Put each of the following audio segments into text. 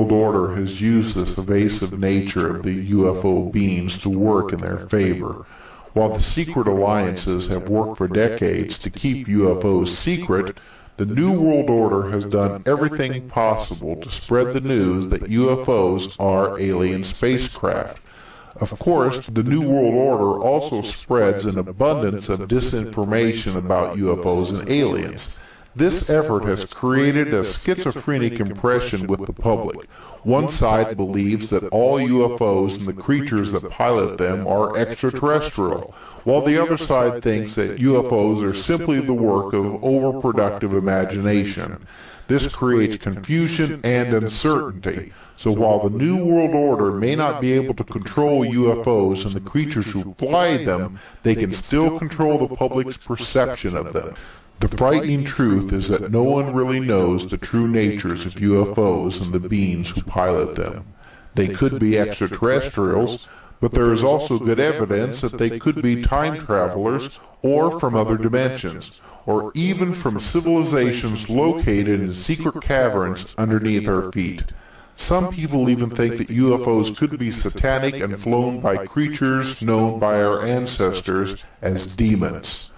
World Order has used this evasive nature of the UFO beings to work in their favor. While the secret alliances have worked for decades to keep UFOs secret, the New World Order has done everything possible to spread the news that UFOs are alien spacecraft. Of course, the New World Order also spreads an abundance of disinformation about UFOs and aliens. This effort has created a schizophrenic impression with the public. One side believes that all UFOs and the creatures that pilot them are extraterrestrial, while the other side thinks that UFOs are simply the work of overproductive imagination. This creates confusion and uncertainty. So while the New World Order may not be able to control UFOs and the creatures who fly them, they can still control the public's perception of them. The frightening truth is that no one really knows the true natures of UFOs and the beings who pilot them. They could be extraterrestrials, but there is also good evidence that they could be time travelers or from other dimensions, or even from civilizations located in secret caverns underneath our feet. Some people even think that UFOs could be satanic and flown by creatures known by our ancestors as demons.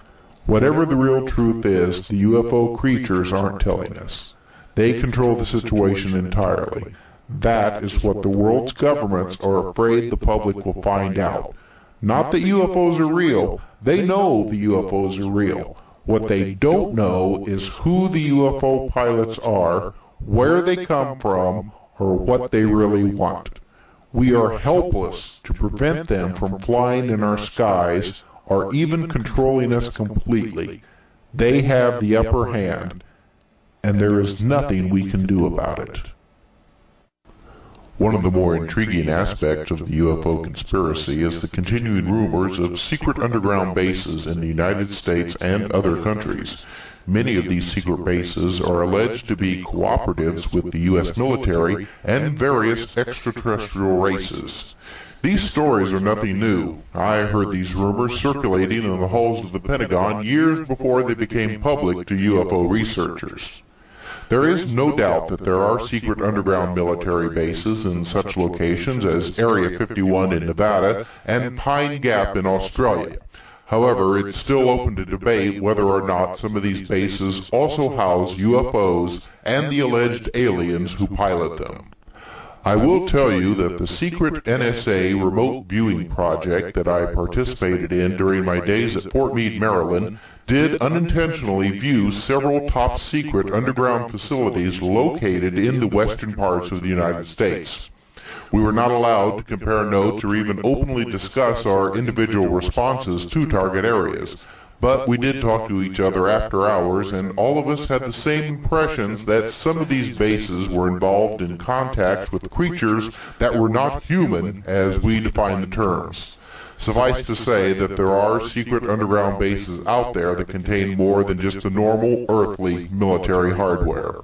Whatever the real truth is, the UFO creatures aren't telling us. They control the situation entirely. That is what the world's governments are afraid the public will find out. Not that UFOs are real. They know the UFOs are real. What they don't know is who the UFO pilots are, where they come from, or what they really want. We are helpless to prevent them from flying in our skies or even controlling us completely. They have the upper hand, and there is nothing we can do about it. One of the more intriguing aspects of the UFO conspiracy is the continuing rumors of secret underground bases in the United States and other countries. Many of these secret bases are alleged to be cooperatives with the U.S. military and various extraterrestrial races. These stories are nothing new. I heard these rumors circulating in the halls of the Pentagon years before they became public to UFO researchers. There is no doubt that there are secret underground military bases in such locations as Area 51 in Nevada and Pine Gap in Australia. However, it's still open to debate whether or not some of these bases also house UFOs and the alleged aliens who pilot them. I will tell you that the secret NSA remote viewing project that I participated in during my days at Fort Meade, Maryland, did unintentionally view several top secret underground facilities located in the western parts of the United States. We were not allowed to compare notes or even openly discuss our individual responses to target areas. But we did talk to each other after hours, and all of us had the same impressions that some of these bases were involved in contacts with creatures that were not human as we define the terms. Suffice to say that there are secret underground bases out there that contain more than just the normal earthly military hardware.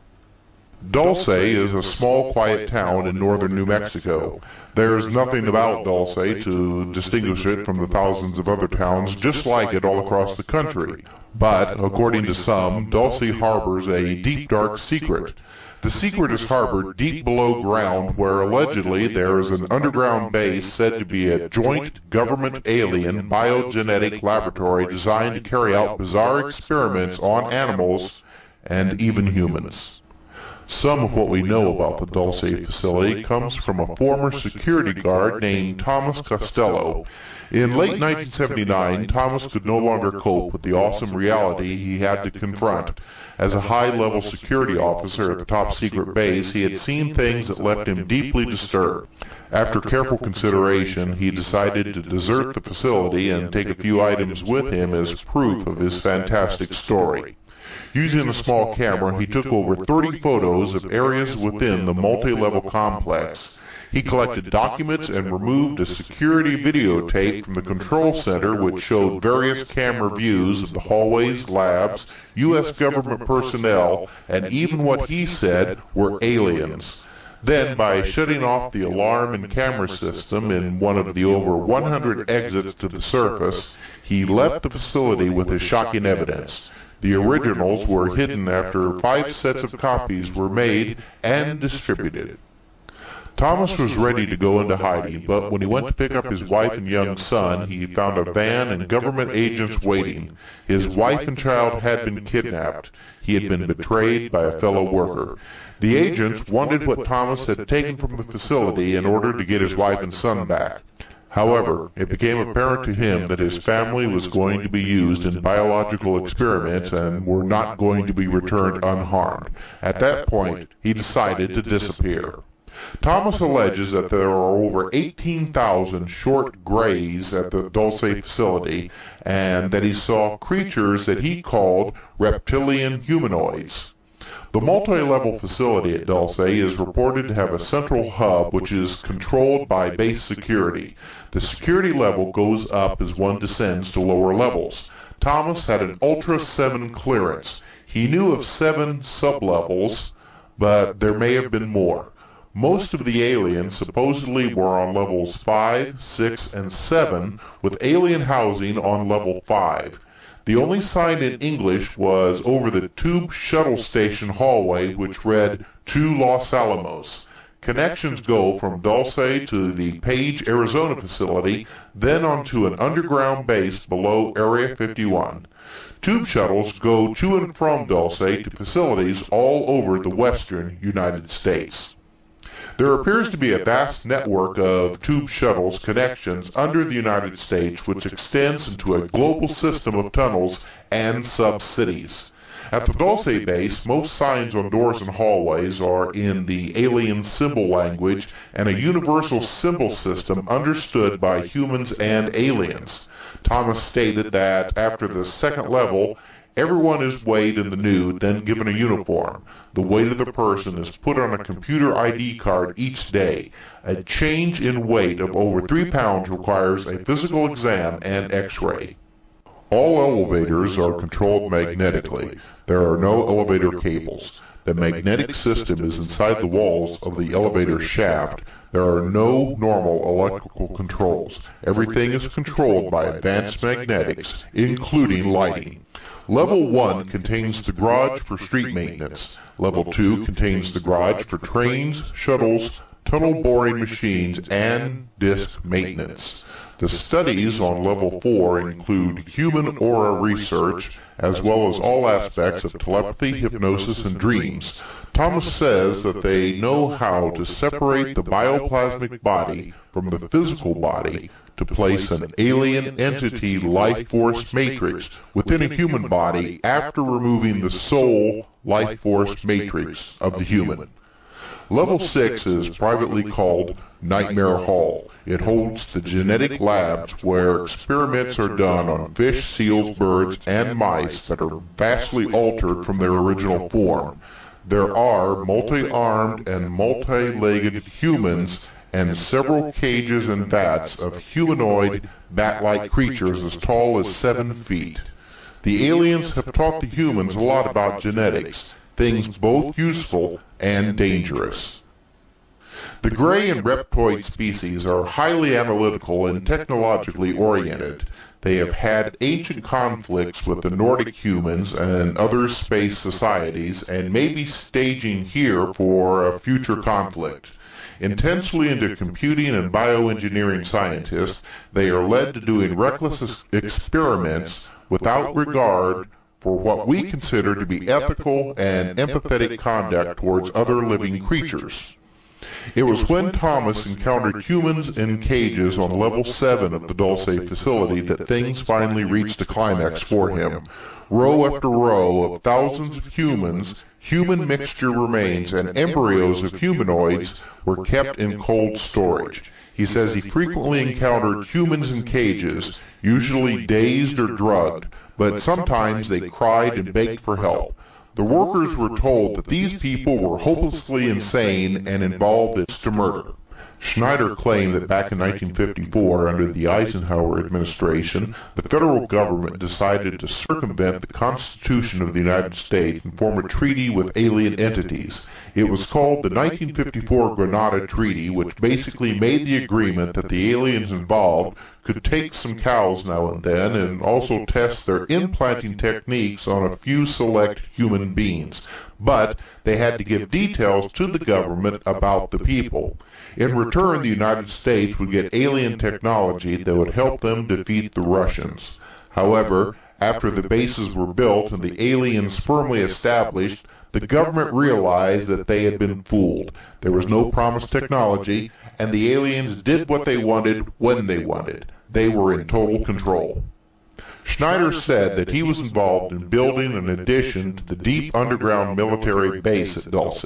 Dulce is a small, quiet town in northern New Mexico. There's nothing about Dulce to distinguish it from the thousands of other towns just like it all across the country. But, according to some, Dulce harbors a deep, dark secret. The secret is harbored deep below ground where allegedly there is an underground base said to be a joint government alien biogenetic laboratory designed to carry out bizarre experiments on animals and even humans. Some of what we know about the Dulce facility comes from a former security guard named Thomas Costello. In late 1979, Thomas could no longer cope with the awesome reality he had to confront. As a high-level security officer at the top-secret base, he had seen things that left him deeply disturbed. After careful consideration, he decided to desert the facility and take a few items with him as proof of his fantastic story. Using a small camera, he took over 30 photos of areas within the multi-level complex. He collected documents and removed a security videotape from the control center which showed various camera views of the hallways, labs, U.S. government personnel, and even what he said were aliens. Then, by shutting off the alarm and camera system in one of the over 100 exits to the surface, he left the facility with his shocking evidence. The originals were hidden after 5 sets of copies were made and distributed. Thomas was ready to go into hiding, but when he went to pick up his wife and young son, he found a van and government agents waiting. His wife and child had been kidnapped. He had been betrayed by a fellow worker. The agents wanted what Thomas had taken from the facility in order to get his wife and son back. However, it became apparent to him that his family was going to be used in biological experiments and were not going to be returned unharmed. At that point, he decided to disappear. Thomas alleges that there are over 18,000 short grays at the Dulce facility, and that he saw creatures that he called reptilian humanoids. The multi-level facility at Dulce is reported to have a central hub which is controlled by base security. The security level goes up as one descends to lower levels. Thomas had an Ultra 7 clearance. He knew of 7 sub-levels, but there may have been more. Most of the aliens supposedly were on levels 5, 6, and 7, with alien housing on level 5. The only sign in English was over the tube shuttle station hallway, which read, "To Los Alamos." Connections go from Dulce to the Page, Arizona facility, then onto an underground base below Area 51. Tube shuttles go to and from Dulce to facilities all over the western United States. There appears to be a vast network of tube shuttles connections under the United States which extends into a global system of tunnels and sub-cities. At the Dulce base, most signs on doors and hallways are in the alien symbol language and a universal symbol system understood by humans and aliens. Thomas stated that after the second level, everyone is weighed in the nude, then given a uniform. The weight of the person is put on a computer ID card each day. A change in weight of over 3 pounds requires a physical exam and x-ray. All elevators are controlled magnetically. There are no elevator cables. The magnetic system is inside the walls of the elevator shaft. There are no normal electrical controls. Everything is controlled by advanced magnetics, including lighting. Level 1 contains the garage for street maintenance. Level 2 contains the garage for trains, shuttles, tunnel boring machines, and disc maintenance. The studies on Level 4 include human aura research, as well as all aspects of telepathy, hypnosis, and dreams. Thomas says that they know how to separate the bioplasmic body from the physical body to place an alien entity life force matrix within a human body after removing the soul life force matrix of the human. Level 6 is privately called Nightmare Hall. It holds the genetic labs where experiments are done on fish, seals, birds, and mice that are vastly altered from their original form. There are multi-armed and multi-legged humans and several cages and vats of humanoid, bat-like creatures as tall as 7 feet. The aliens have taught the humans a lot about genetics, things both useful and dangerous. The gray and reptoid species are highly analytical and technologically oriented. They have had ancient conflicts with the Nordic humans and other space societies and may be staging here for a future conflict. Intensely into computing and bioengineering scientists, they are led to doing reckless experiments without regard for what we consider to be ethical and empathetic conduct towards other living creatures. It was when Thomas encountered humans in cages on level 7 of the Dulce facility that things finally reached a climax for him. Row after row of thousands of humans, human mixture remains, and embryos of humanoids were kept in cold storage. He says he frequently encountered humans in cages, usually dazed or drugged, but sometimes they cried and begged for help. The workers were told that these people were hopelessly insane and involved in murder. Schneider claimed that back in 1954, under the Eisenhower administration, the federal government decided to circumvent the Constitution of the United States and form a treaty with alien entities. It was called the 1954 Granada Treaty, which basically made the agreement that the aliens involved could take some cows now and then and also test their implanting techniques on a few select human beings, but they had to give details to the government about the people. In return, the United States would get alien technology that would help them defeat the Russians. However, after the bases were built and the aliens firmly established, the government realized that they had been fooled. There was no promised technology, and the aliens did what they wanted when they wanted. They were in total control. Schneider said that he was involved in building an addition to the deep underground military base at Dulce.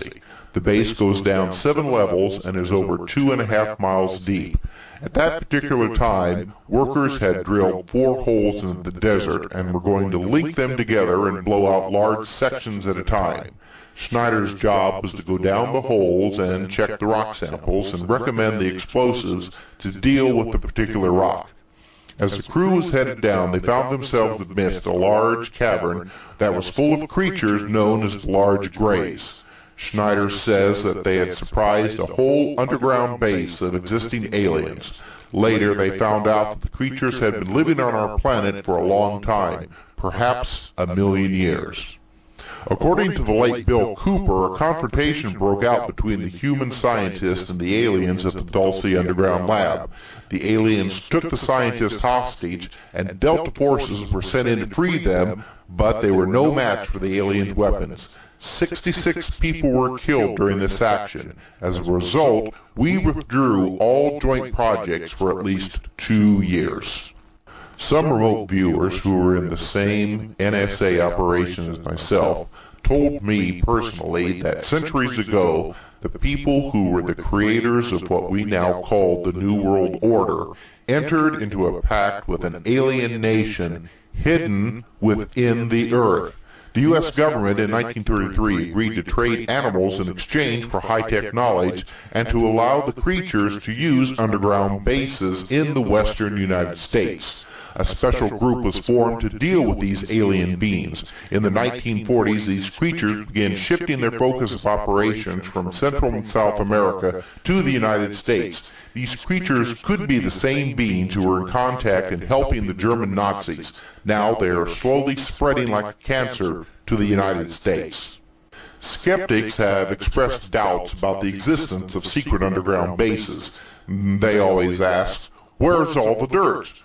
The base goes down 7 levels and is over 2.5 miles deep. At that particular time, workers had drilled 4 holes in the desert and were going to link them together and blow out large sections at a time. Schneider's job was to go down the holes and check the rock samples and recommend the explosives to deal with the particular rock. As the crew was headed down, they found themselves amidst a large cavern that was full of creatures known as large grays. Schneider says that they had surprised a whole underground base of existing aliens. Later, they found out that the creatures had been living on our planet for a long time, perhaps 1,000,000 years. According to the late Bill Cooper, a confrontation broke out between the human scientists and the aliens at the Dulce Underground Lab. The aliens took the scientists hostage, and Delta forces were sent in to free them, but they were no match for the aliens' weapons. 66 people were killed during this action. As a result, we withdrew all joint projects for at least 2 years. Some remote viewers who were in the same NSA operation as myself told me personally that centuries ago, the people who were the creators of what we now call the New World Order entered into a pact with an alien nation hidden within the earth. The U.S. government in 1933 agreed to trade animals in exchange for high-tech knowledge and to allow the creatures to use underground bases in the western United States. A special group was formed to deal with these alien beings. In the 1940s, these creatures began shifting their focus of operations from Central and South America to the United States. These creatures could be the same beings who were in contact and helping the German Nazis. Now they are slowly spreading like a cancer to the United States. Skeptics have expressed doubts about the existence of secret underground bases. They always ask, where's all the dirt?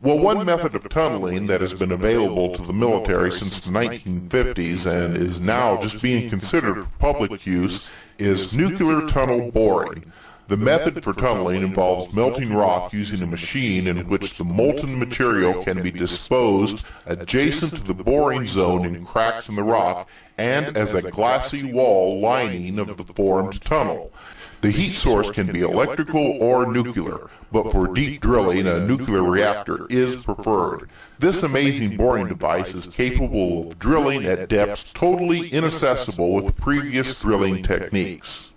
Well, one method of tunneling that has been available to the military since the 1950s and is now just being considered for public use is nuclear tunnel boring. The method for tunneling involves melting rock using a machine in which the molten material can be disposed adjacent to the boring zone in cracks in the rock and as a glassy wall lining of the formed tunnel. The heat source can be electrical or nuclear, but for deep drilling, a nuclear reactor is preferred. This amazing boring device is capable of drilling at depths totally inaccessible with previous drilling techniques.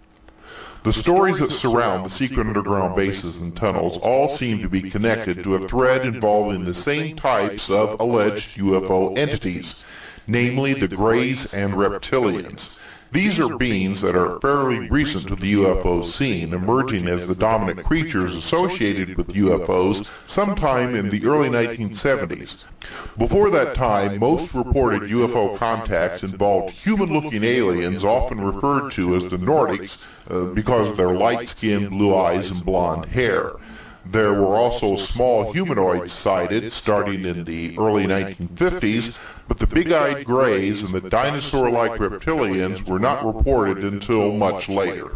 The stories that surround the secret underground bases and tunnels all seem to be connected to a thread involving the same types of alleged UFO entities, namely the Greys and Reptilians. These are beings that are fairly recent to the UFO scene, emerging as the dominant creatures associated with UFOs sometime in the early 1970s. Before that time, most reported UFO contacts involved human-looking aliens, often referred to as the Nordics because of their light skin, blue eyes, and blonde hair. There were also small humanoids sighted starting in the early 1950s, but the big-eyed Greys and the dinosaur-like reptilians were not reported until much later.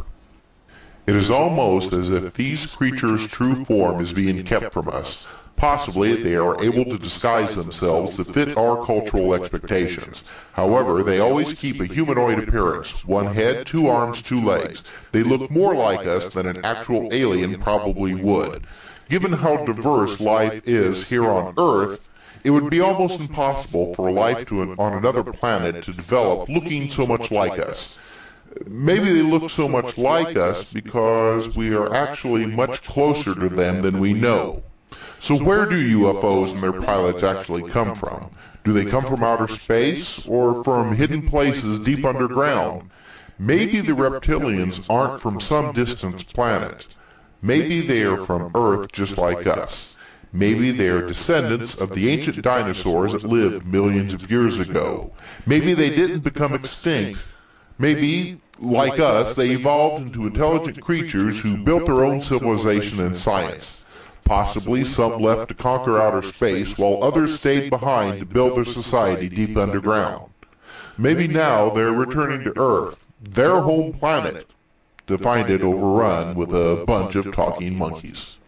It is almost as if these creatures' true form is being kept from us. Possibly they are able to disguise themselves to fit our cultural expectations. However, they always keep a humanoid appearance, 1 head, 2 arms, 2 legs. They look more like us than an actual alien probably would. Given how diverse life is here on Earth, it would be almost impossible for life on another planet to develop looking so much like us. Maybe they look so much like us because we are actually much closer to them than we know. So where do UFOs and their pilots actually come from? Do they come from outer space or from hidden places deep underground? Maybe the reptilians aren't from some distant planet. Maybe they are from Earth just like us. Maybe they are descendants of the ancient dinosaurs that lived millions of years ago. Maybe they didn't become extinct. Maybe, like us, they evolved into intelligent creatures who built their own civilization and science. Possibly some left to conquer outer space, while others stayed behind to build their society deep underground. Maybe now they're returning to Earth, their home planet, to find it overrun with a bunch of talking monkeys.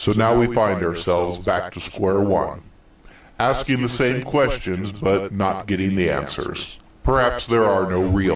So now we find ourselves back to square one, asking the same questions but not getting the answers. Perhaps there are no real